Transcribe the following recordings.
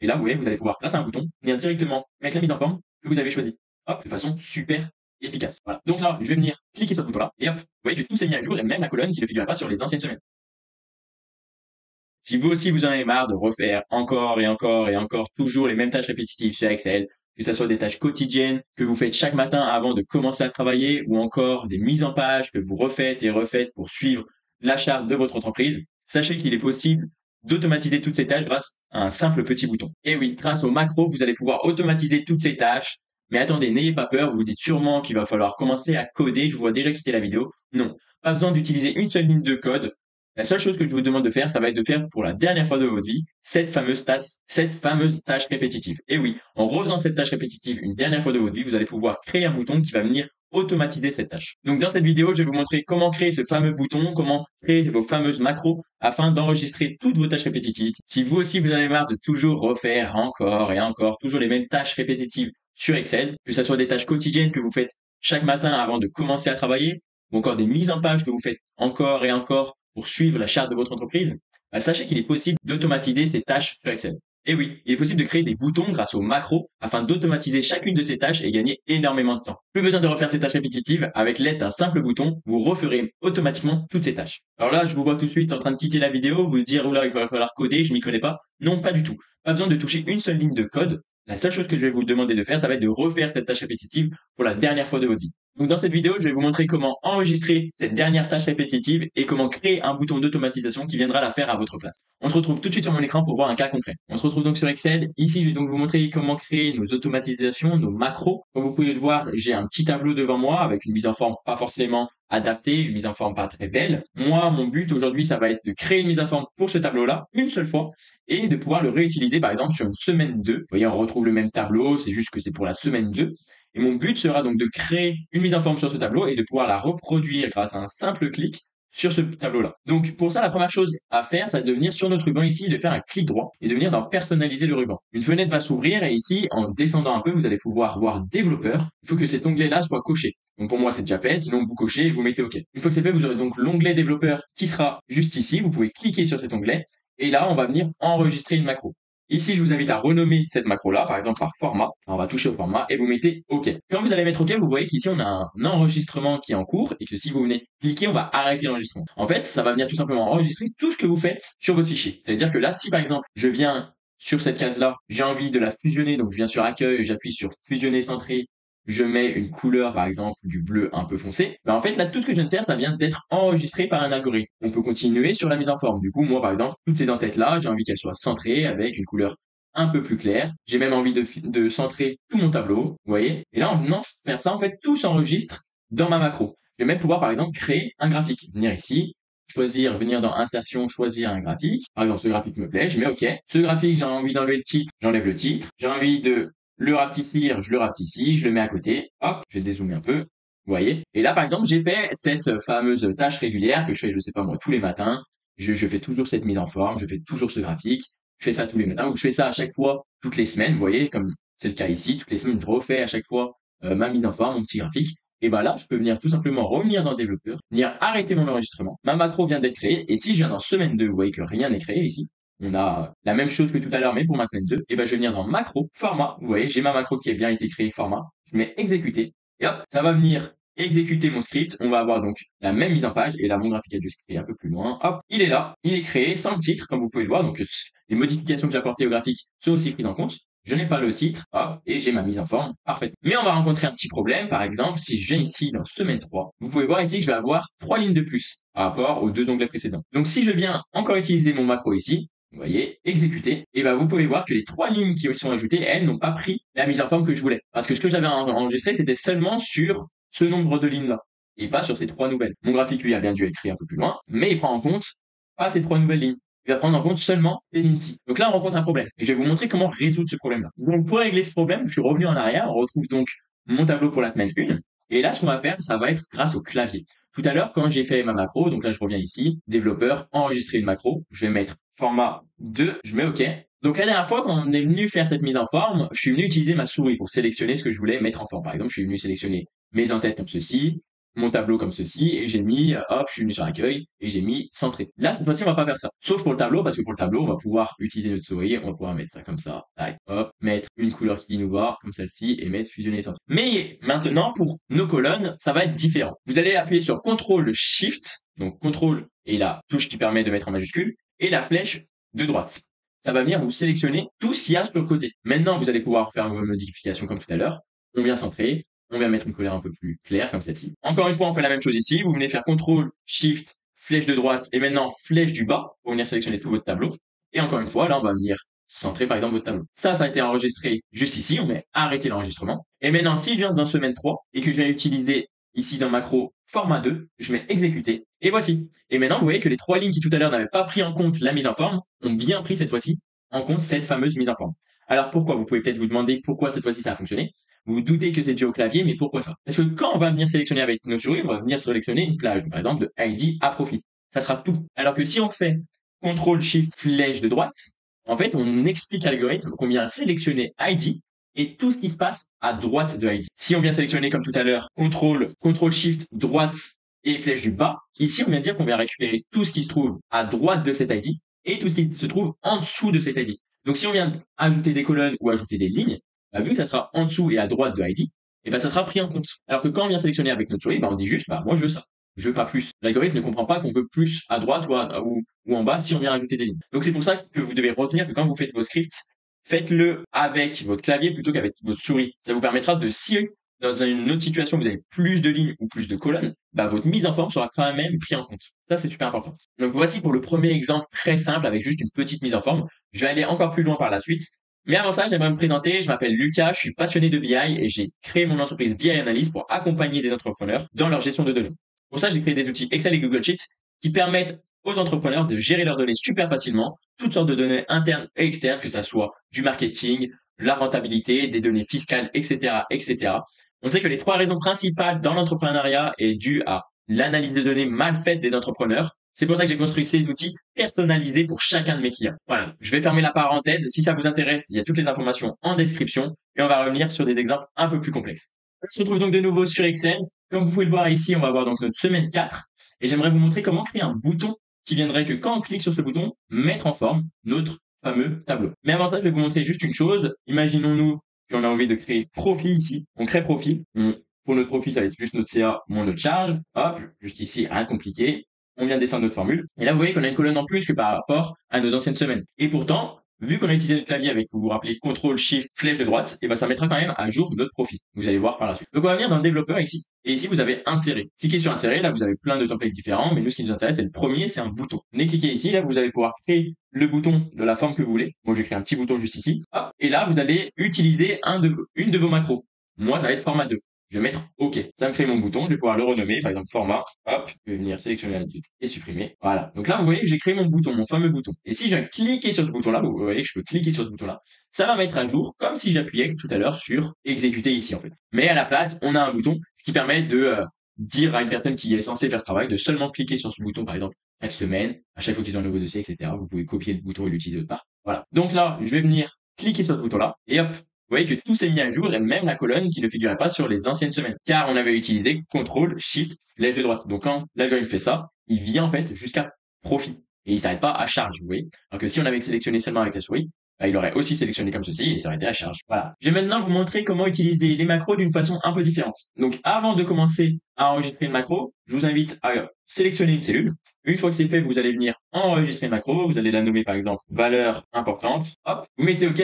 Et là, vous voyez, vous allez pouvoir, grâce à un bouton, venir directement mettre la mise en forme que vous avez choisie. Hop, de façon super efficace. Voilà. Donc là, je vais venir cliquer sur ce bouton-là et hop, vous voyez que tout s'est mis à jour et même la colonne qui ne figurait pas sur les anciennes semaines. Si vous aussi vous en avez marre de refaire encore et encore et encore toujours les mêmes tâches répétitives sur Excel, que ce soit des tâches quotidiennes que vous faites chaque matin avant de commencer à travailler ou encore des mises en page que vous refaites et refaites pour suivre la charte de votre entreprise, sachez qu'il est possible d'automatiser toutes ces tâches grâce à un simple petit bouton. Et oui, grâce au macro, vous allez pouvoir automatiser toutes ces tâches. Mais attendez, n'ayez pas peur, vous vous dites sûrement qu'il va falloir commencer à coder, je vous vois déjà quitter la vidéo. Non, pas besoin d'utiliser une seule ligne de code. La seule chose que je vous demande de faire, ça va être de faire pour la dernière fois de votre vie cette fameuse tâche répétitive. Et oui, en refaisant cette tâche répétitive une dernière fois de votre vie, vous allez pouvoir créer un bouton qui va venir automatiser cette tâche. Donc dans cette vidéo, je vais vous montrer comment créer ce fameux bouton, comment créer vos fameuses macros afin d'enregistrer toutes vos tâches répétitives. Si vous aussi vous en avez marre de toujours refaire encore et encore toujours les mêmes tâches répétitives sur Excel, que ce soit des tâches quotidiennes que vous faites chaque matin avant de commencer à travailler, ou encore des mises en page que vous faites encore et encore pour suivre la charte de votre entreprise, sachez qu'il est possible d'automatiser ces tâches sur Excel. Et oui, il est possible de créer des boutons grâce aux macros afin d'automatiser chacune de ces tâches et gagner énormément de temps. Plus besoin de refaire ces tâches répétitives, avec l'aide d'un simple bouton, vous referez automatiquement toutes ces tâches. Alors là, je vous vois tout de suite en train de quitter la vidéo, vous dire, oula, il va falloir coder, je m'y connais pas. Non, pas du tout. Pas besoin de toucher une seule ligne de code. La seule chose que je vais vous demander de faire, ça va être de refaire cette tâche répétitive pour la dernière fois de votre vie. Donc dans cette vidéo, je vais vous montrer comment enregistrer cette dernière tâche répétitive et comment créer un bouton d'automatisation qui viendra la faire à votre place. On se retrouve tout de suite sur mon écran pour voir un cas concret. On se retrouve donc sur Excel. Ici, je vais donc vous montrer comment créer nos automatisations, nos macros. Comme vous pouvez le voir, j'ai un petit tableau devant moi avec une mise en forme pas forcément adaptée, une mise en forme pas très belle. Moi, mon but aujourd'hui, ça va être de créer une mise en forme pour ce tableau-là, une seule fois, et de pouvoir le réutiliser, par exemple, sur une semaine 2. Vous voyez, on retrouve le même tableau, c'est juste que c'est pour la semaine 2. Et mon but sera donc de créer une mise en forme sur ce tableau et de pouvoir la reproduire grâce à un simple clic sur ce tableau-là. Donc pour ça, la première chose à faire, c'est de venir sur notre ruban ici, de faire un clic droit et de venir dans personnaliser le ruban. Une fenêtre va s'ouvrir et ici, en descendant un peu, vous allez pouvoir voir développeur. Il faut que cet onglet-là soit coché. Donc pour moi, c'est déjà fait. Sinon, vous cochez et vous mettez OK. Une fois que c'est fait, vous aurez donc l'onglet développeur qui sera juste ici. Vous pouvez cliquer sur cet onglet et là, on va venir enregistrer une macro. Ici, je vous invite à renommer cette macro-là, par exemple par format. On va toucher au format et vous mettez OK. Quand vous allez mettre OK, vous voyez qu'ici, on a un enregistrement qui est en cours et que si vous venez cliquer, on va arrêter l'enregistrement. En fait, ça va venir tout simplement enregistrer tout ce que vous faites sur votre fichier. C'est-à-dire que là, si par exemple, je viens sur cette case-là, j'ai envie de la fusionner, donc je viens sur accueil, j'appuie sur fusionner centré, je mets une couleur, par exemple, du bleu un peu foncé, en fait, là, tout ce que je viens de faire, ça vient d'être enregistré par un algorithme. On peut continuer sur la mise en forme. Du coup, moi, par exemple, toutes ces dentelles-là, j'ai envie qu'elles soient centrées avec une couleur un peu plus claire. J'ai même envie de centrer tout mon tableau, vous voyez. Et là, en venant faire ça, en fait, tout s'enregistre dans ma macro. Je vais même pouvoir, par exemple, créer un graphique. Venir ici, choisir, venir dans insertion, choisir un graphique. Par exemple, ce graphique me plaît, je mets OK. Ce graphique, j'ai envie d'enlever le titre, j'enlève le titre. J'ai envie de le rapetissir, je le rapetissis, je le mets à côté. Hop, je vais dézoomer un peu. Vous voyez. Et là, par exemple, j'ai fait cette fameuse tâche régulière que je fais, je sais pas moi, tous les matins. Je fais toujours cette mise en forme, je fais toujours ce graphique. Je fais ça tous les matins ou je fais ça à chaque fois, toutes les semaines. Vous voyez, comme c'est le cas ici, toutes les semaines, je refais à chaque fois ma mise en forme, mon petit graphique. Et ben là, je peux venir tout simplement revenir dans le développeur, venir arrêter mon enregistrement. Ma macro vient d'être créée. Et si je viens dans semaine 2, vous voyez que rien n'est créé ici. On a la même chose que tout à l'heure, mais pour ma semaine 2, et ben je vais venir dans macro, format. Vous voyez, j'ai ma macro qui a bien été créée, format. Je mets exécuter. Et hop, ça va venir exécuter mon script. On va avoir donc la même mise en page. Et là, mon graphique a dû se créer un peu plus loin. Hop, il est là. Il est créé sans le titre, comme vous pouvez le voir. Donc, les modifications que j'ai apportées au graphique sont aussi prises en compte. Je n'ai pas le titre, hop, et j'ai ma mise en forme parfaite. Mais on va rencontrer un petit problème. Par exemple, si je viens ici dans semaine 3, vous pouvez voir ici que je vais avoir 3 lignes de plus par rapport aux 2 onglets précédents. Donc, si je viens encore utiliser mon macro ici, vous voyez, exécuter, et ben vous pouvez voir que les 3 lignes qui sont ajoutées, elles n'ont pas pris la mise en forme que je voulais. Parce que ce que j'avais enregistré, c'était seulement sur ce nombre de lignes-là, et pas sur ces 3 nouvelles. Mon graphique, lui, a bien dû être créé un peu plus loin, mais il prend en compte pas ces 3 nouvelles lignes. Il va prendre en compte seulement les lignes-ci. Donc là, on rencontre un problème. Et je vais vous montrer comment résoudre ce problème-là. Donc pour régler ce problème, je suis revenu en arrière, on retrouve donc mon tableau pour la semaine 1. Et là, ce qu'on va faire, ça va être grâce au clavier. Tout à l'heure, quand j'ai fait ma macro, donc là, je reviens ici, développeur, enregistrer une macro, je vais mettre format 2, je mets OK. Donc la dernière fois, quand on est venu faire cette mise en forme, je suis venu utiliser ma souris pour sélectionner ce que je voulais mettre en forme. Par exemple, je suis venu sélectionner mes en-têtes comme ceci, mon tableau comme ceci et j'ai mis, hop, je suis venu sur accueil et j'ai mis centré. Là, cette fois-ci, on va pas faire ça. Sauf pour le tableau, parce que pour le tableau, on va pouvoir utiliser notre souris, on va pouvoir mettre ça comme ça, tac, hop, mettre une couleur qui nous va, comme celle-ci, et mettre fusionner et centrer. Mais maintenant, pour nos colonnes, ça va être différent. Vous allez appuyer sur CTRL SHIFT, donc CTRL et la touche qui permet de mettre en majuscule, et la flèche de droite. Ça va venir vous sélectionner tout ce qu'il y a sur le côté. Maintenant, vous allez pouvoir faire vos modifications comme tout à l'heure. On vient centrer, on vient mettre une couleur un peu plus claire comme celle-ci. Encore une fois, on fait la même chose ici. Vous venez faire CTRL, SHIFT, flèche de droite et maintenant flèche du bas pour venir sélectionner tout votre tableau. Et encore une fois, là, on va venir centrer par exemple votre tableau. Ça a été enregistré juste ici. On met arrêter l'enregistrement. Et maintenant, si je viens dans semaine 3 et que je viens utiliser ici dans macro format 2, je mets exécuter. Et voici. Et maintenant, vous voyez que les 3 lignes qui tout à l'heure n'avaient pas pris en compte la mise en forme ont bien pris cette fois-ci en compte cette fameuse mise en forme. Alors pourquoi? Vous pouvez peut-être vous demander pourquoi cette fois-ci ça a fonctionné. Vous vous doutez que c'est dû au clavier, mais pourquoi ça? Parce que quand on va venir sélectionner avec nos souris, on va venir sélectionner une plage, par exemple de ID à profit. Ça sera tout. Alors que si on fait CTRL SHIFT flèche de droite, en fait, on explique à l'algorithme qu'on vient sélectionner ID et tout ce qui se passe à droite de ID. Si on vient sélectionner comme tout à l'heure CTRL SHIFT droite et flèche du bas, ici on vient dire qu'on vient récupérer tout ce qui se trouve à droite de cet ID et tout ce qui se trouve en dessous de cet ID. Donc si on vient ajouter des colonnes ou ajouter des lignes, bah, vu que ça sera en dessous et à droite de ID, et bah, ça sera pris en compte. Alors que quand on vient sélectionner avec notre souris, bah, on dit juste, bah, moi je veux ça. Je veux pas plus. L'algorithme ne comprend pas qu'on veut plus à droite ou en bas si on vient ajouter des lignes. Donc c'est pour ça que vous devez retenir que quand vous faites vos scripts, faites-le avec votre clavier plutôt qu'avec votre souris. Ça vous permettra de, si dans une autre situation vous avez plus de lignes ou plus de colonnes, bah, votre mise en forme sera quand même prise en compte. Ça, c'est super important. Donc voici pour le premier exemple très simple avec juste une petite mise en forme. Je vais aller encore plus loin par la suite. Mais avant ça, j'aimerais me présenter. Je m'appelle Lucas, je suis passionné de BI et j'ai créé mon entreprise BI Analyst pour accompagner des entrepreneurs dans leur gestion de données. Pour ça, j'ai créé des outils Excel et Google Sheets qui permettent aux entrepreneurs de gérer leurs données super facilement, toutes sortes de données internes et externes, que ça soit du marketing, la rentabilité, des données fiscales, etc., etc. On sait que les 3 raisons principales dans l'entrepreneuriat est due à l'analyse de données mal faite des entrepreneurs. C'est pour ça que j'ai construit ces outils personnalisés pour chacun de mes clients. Voilà, je vais fermer la parenthèse. Si ça vous intéresse, il y a toutes les informations en description et on va revenir sur des exemples un peu plus complexes. On se retrouve donc de nouveau sur Excel. Comme vous pouvez le voir ici, on va voir donc notre semaine 4 et j'aimerais vous montrer comment créer un bouton qui viendrait que quand on clique sur ce bouton, mettre en forme notre fameux tableau. Mais avant ça, je vais vous montrer juste une chose. Imaginons-nous qu'on a envie de créer profil ici. On crée profil. Pour notre profil, ça va être juste notre CA moins notre charge. Hop, juste ici, rien de compliqué. On vient descendre notre formule. Et là, vous voyez qu'on a une colonne en plus que par rapport à nos anciennes semaines. Et pourtant, vu qu'on a utilisé le clavier avec, vous vous rappelez, CTRL SHIFT flèche de droite, et ben ça mettra quand même à jour notre profil. Vous allez voir par la suite. Donc on va venir dans le développeur ici. Et ici, vous avez insérer. Cliquez sur insérer. Là, vous avez plein de templates différents. Mais nous, ce qui nous intéresse, c'est le premier, c'est un bouton. Venez cliquer ici. Là, vous allez pouvoir créer le bouton de la forme que vous voulez. Moi, je vais créer un petit bouton juste ici. Hop. Et là, vous allez utiliser une de vos macros. Moi, ça va être format 2. Je vais mettre OK. Ça me crée mon bouton. Je vais pouvoir le renommer. Par exemple, format. Hop. Je vais venir sélectionner la suite et supprimer. Voilà. Donc là, vous voyez que j'ai créé mon bouton, mon fameux bouton. Et si je viens cliquer sur ce bouton-là, vous voyez que je peux cliquer sur ce bouton-là. Ça va mettre à jour comme si j'appuyais tout à l'heure sur exécuter ici, en fait. Mais à la place, on a un bouton, ce qui permet de dire à une personne qui est censée faire ce travail de seulement cliquer sur ce bouton, par exemple, chaque semaine, à chaque fois qu'ils ont un nouveau dossier, etc. Vous pouvez copier le bouton et l'utiliser autre part. Voilà. Donc là, je vais venir cliquer sur ce bouton-là et hop, vous voyez que tout s'est mis à jour et même la colonne qui ne figurait pas sur les anciennes semaines. Car on avait utilisé CTRL SHIFT flèche de droite. Donc quand l'algorithme fait ça, il vient en fait jusqu'à profit. Et il s'arrête pas à charge, vous voyez. Alors que si on avait sélectionné seulement avec sa souris, bah, il aurait aussi sélectionné comme ceci et s'arrêté à charge. Voilà. Je vais maintenant vous montrer comment utiliser les macros d'une façon un peu différente. Donc avant de commencer à enregistrer une macro, je vous invite à sélectionner une cellule. Une fois que c'est fait, vous allez venir enregistrer une macro. Vous allez la nommer par exemple valeur importante. Hop, vous mettez OK.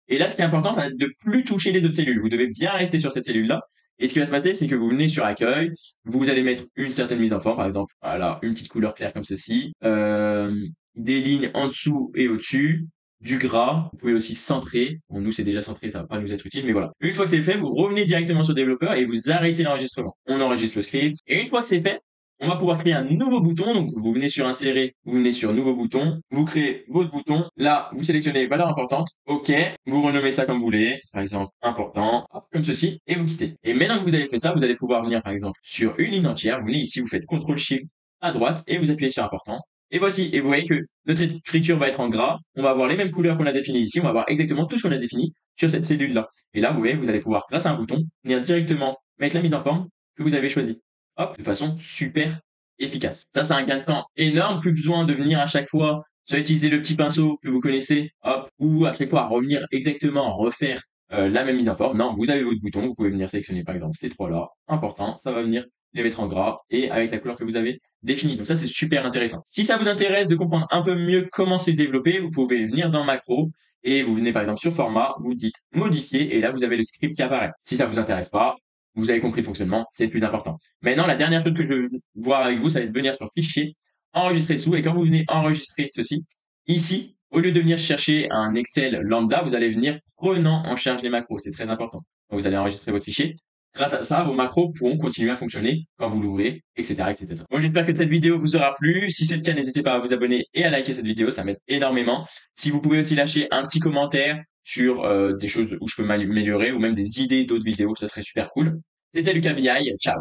Et là, ce qui est important, ça va être de plus toucher les autres cellules. Vous devez bien rester sur cette cellule-là. Et ce qui va se passer, c'est que vous venez sur accueil, vous allez mettre une certaine mise en forme, par exemple, voilà, une petite couleur claire comme ceci, des lignes en dessous et au-dessus, du gras. Vous pouvez aussi centrer. Bon, nous, c'est déjà centré, ça va pas nous être utile, mais voilà. Une fois que c'est fait, vous revenez directement sur développeur et vous arrêtez l'enregistrement. On enregistre le script. Et une fois que c'est fait, on va pouvoir créer un nouveau bouton. Donc, vous venez sur insérer, vous venez sur nouveau bouton, vous créez votre bouton. Là, vous sélectionnez valeur importante. OK. Vous renommez ça comme vous voulez. Par exemple, important, hop, comme ceci, et vous quittez. Et maintenant que vous avez fait ça, vous allez pouvoir venir, par exemple, sur une ligne entière. Vous venez ici, vous faites CTRL SHIFT à droite et vous appuyez sur important. Et voici. Et vous voyez que notre écriture va être en gras. On va avoir les mêmes couleurs qu'on a définies ici. On va avoir exactement tout ce qu'on a défini sur cette cellule-là. Et là, vous voyez, vous allez pouvoir, grâce à un bouton, venir directement mettre la mise en forme que vous avez choisie. hop, de façon super efficace. Ça, c'est un gain de temps énorme. Plus besoin de venir à chaque fois, soit utiliser le petit pinceau que vous connaissez, hop, ou à chaque fois à revenir exactement, refaire la même mise en forme. Non, vous avez votre bouton, vous pouvez venir sélectionner par exemple ces trois-là. Important, ça va venir les mettre en gras et avec la couleur que vous avez définie. Donc ça, c'est super intéressant. Si ça vous intéresse de comprendre un peu mieux comment c'est développé, vous pouvez venir dans Macro et vous venez par exemple sur Format, vous dites modifier et là, vous avez le script qui apparaît. Si ça vous intéresse pas, vous avez compris le fonctionnement, c'est le plus important. Maintenant, la dernière chose que je veux voir avec vous, ça va être de venir sur Fichier, Enregistrer sous, et quand vous venez enregistrer ceci, ici, au lieu de venir chercher un Excel lambda, vous allez venir prenant en charge les macros. C'est très important. Donc, vous allez enregistrer votre fichier. Grâce à ça, vos macros pourront continuer à fonctionner quand vous le voulez, etc., etc. Bon, j'espère que cette vidéo vous aura plu. Si c'est le cas, n'hésitez pas à vous abonner et à liker cette vidéo. Ça m'aide énormément. Si vous pouvez aussi lâcher un petit commentaire sur des choses où je peux m'améliorer ou même des idées d'autres vidéos, ça serait super cool. C'était Lucas BI. Ciao.